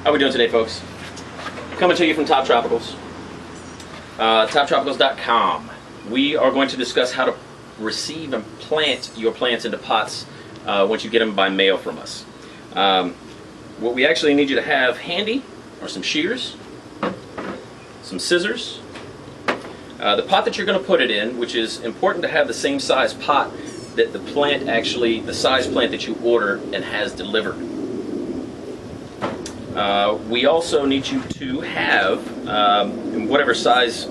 How we doing today, folks? Coming to you from Top Tropicals, toptropicals.com. We are going to discuss how to receive and plant your plants into pots once you get them by mail from us. What we actually need you to have handy are some shears, some scissors, the pot that you're going to put it in, which is important to have the same size pot that the plant actually, the size plant that you order and has delivered. We also need you to have, whatever size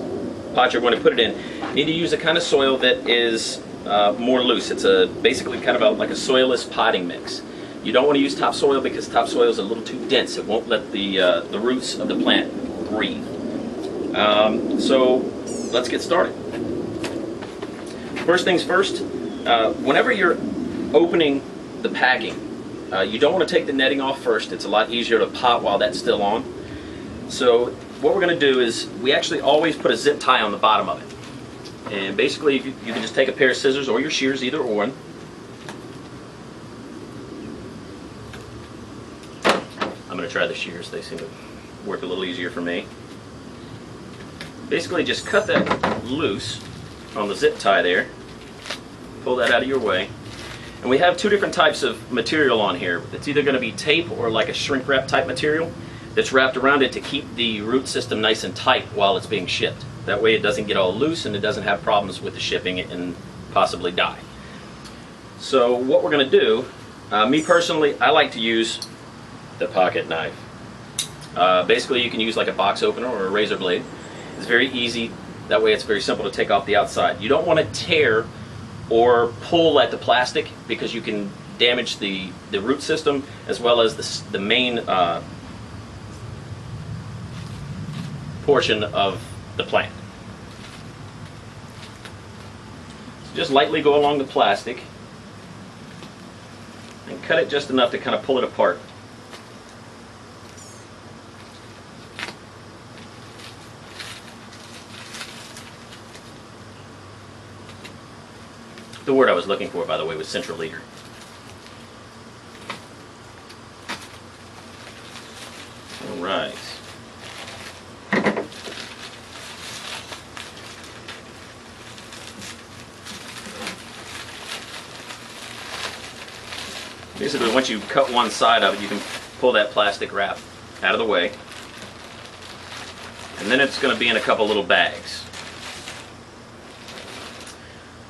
pot you're going to put it in, you need to use a kind of soil that is more loose. It's basically kind of like a soilless potting mix. You don't want to use topsoil because topsoil is a little too dense. It won't let the roots of the plant breathe. So let's get started. First things first, whenever you're opening the packing, you don't want to take the netting off first. It's a lot easier to pot while that's still on. So what we're going to do is we actually always put a zip tie on the bottom of it. And basically you can just take a pair of scissors or your shears, either or. I'm going to try the shears. They seem to work a little easier for me. Basically just cut that loose on the zip tie there. Pull that out of your way. And we have two different types of material on here. It's either going to be tape or like a shrink wrap type material that's wrapped around it to keep the root system nice and tight while it's being shipped. That way it doesn't get all loose and it doesn't have problems with the shipping and possibly die. So what we're going to do, me personally, I like to use the pocket knife. Basically you can use like a box opener or a razor blade. It's very easy. That way it's very simple to take off the outside. You don't want to tear or pull at the plastic because you can damage the root system as well as the main portion of the plant. So just lightly go along the plastic and cut it just enough to kind of pull it apart. The word I was looking for, by the way, was central leader. All right. Basically, once you cut one side of it, you can pull that plastic wrap out of the way. And then it's going to be in a couple little bags.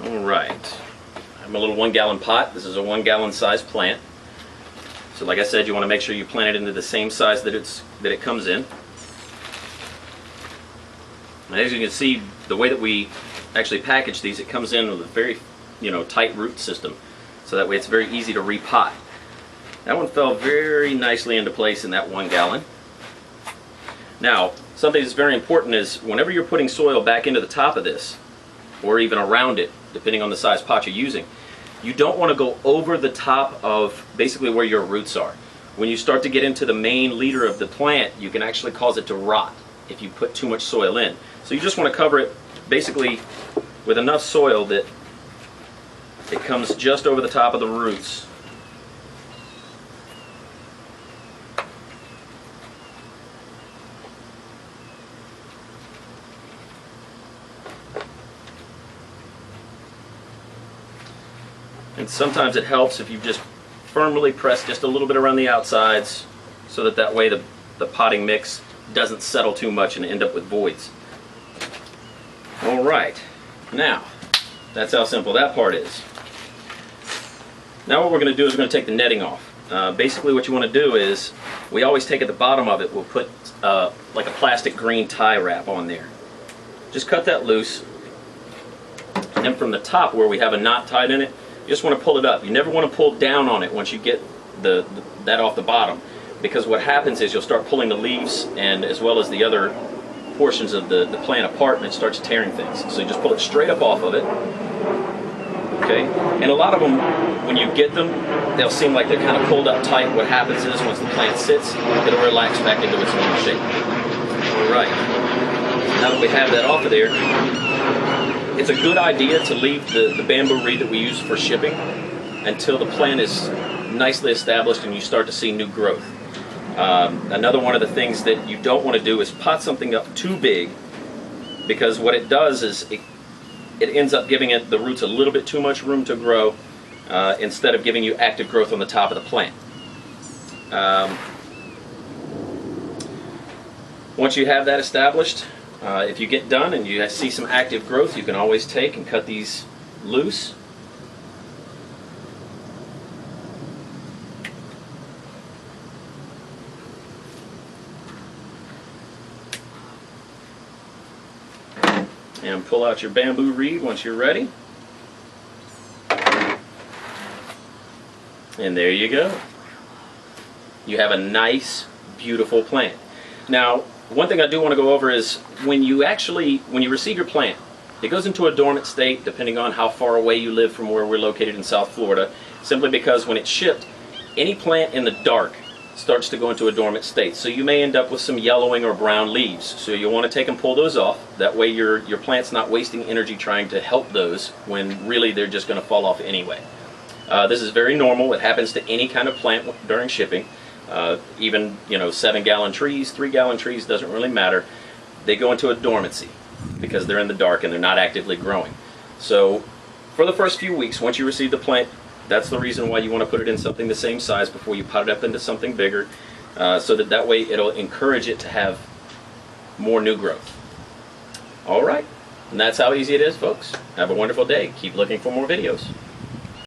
All right. I have a little 1 gallon pot. This is a 1 gallon size plant. So like I said, you want to make sure you plant it into the same size that it comes in. And as you can see, the way that we actually package these, it comes in with a very tight root system. So that way it's very easy to repot. That one fell very nicely into place in that 1 gallon. Now, something that's very important is whenever you're putting soil back into the top of this, or even around it, depending on the size pot you're using, you don't want to go over the top of basically where your roots are. When you start to get into the main leader of the plant, you can actually cause it to rot if you put too much soil in. So you just want to cover it basically with enough soil that it comes just over the top of the roots. And sometimes it helps if you just firmly press just a little bit around the outsides so that way the potting mix doesn't settle too much and end up with voids. Alright, now that's how simple that part is. Now what we're going to do is we're going to take the netting off. Basically what you want to do is, we always take at the bottom of it, we'll put like a plastic green tie wrap on there. Just cut that loose, and then from the top where we have a knot tied in it, you just want to pull it up. You never want to pull down on it once you get that off the bottom, because what happens is you'll start pulling the leaves and as well as the other portions of the plant apart, and it starts tearing things. So you just pull it straight up off of it. Okay? And a lot of them, when you get them, they'll seem like they're kind of pulled up tight. What happens is once the plant sits, it'll relax back into its normal shape. Alright. Now that we have that off of there, it's a good idea to leave the bamboo reed that we use for shipping until the plant is nicely established and you start to see new growth. Another one of the things that you don't want to do is pot something up too big, because what it does is it ends up giving the roots a little bit too much room to grow instead of giving you active growth on the top of the plant. Once you have that established, if you get done and you see some active growth, you can always take and cut these loose. And pull out your bamboo reed once you're ready. And there you go. You have a nice, beautiful plant. Now, one thing I do want to go over is when you receive your plant, it goes into a dormant state depending on how far away you live from where we're located in South Florida, simply because when it's shipped, any plant in the dark starts to go into a dormant state. So you may end up with some yellowing or brown leaves. So you'll want to take and pull those off. That way your plant's not wasting energy trying to help those when really they're just going to fall off anyway. This is very normal. It happens to any kind of plant during shipping. Even 7-gallon trees, 3-gallon trees, doesn't really matter. They go into a dormancy because they're in the dark and they're not actively growing. So for the first few weeks, once you receive the plant, that's the reason why you want to put it in something the same size before you pot it up into something bigger, so that way it'll encourage it to have more new growth. All right, and that's how easy it is, folks. Have a wonderful day. Keep looking for more videos.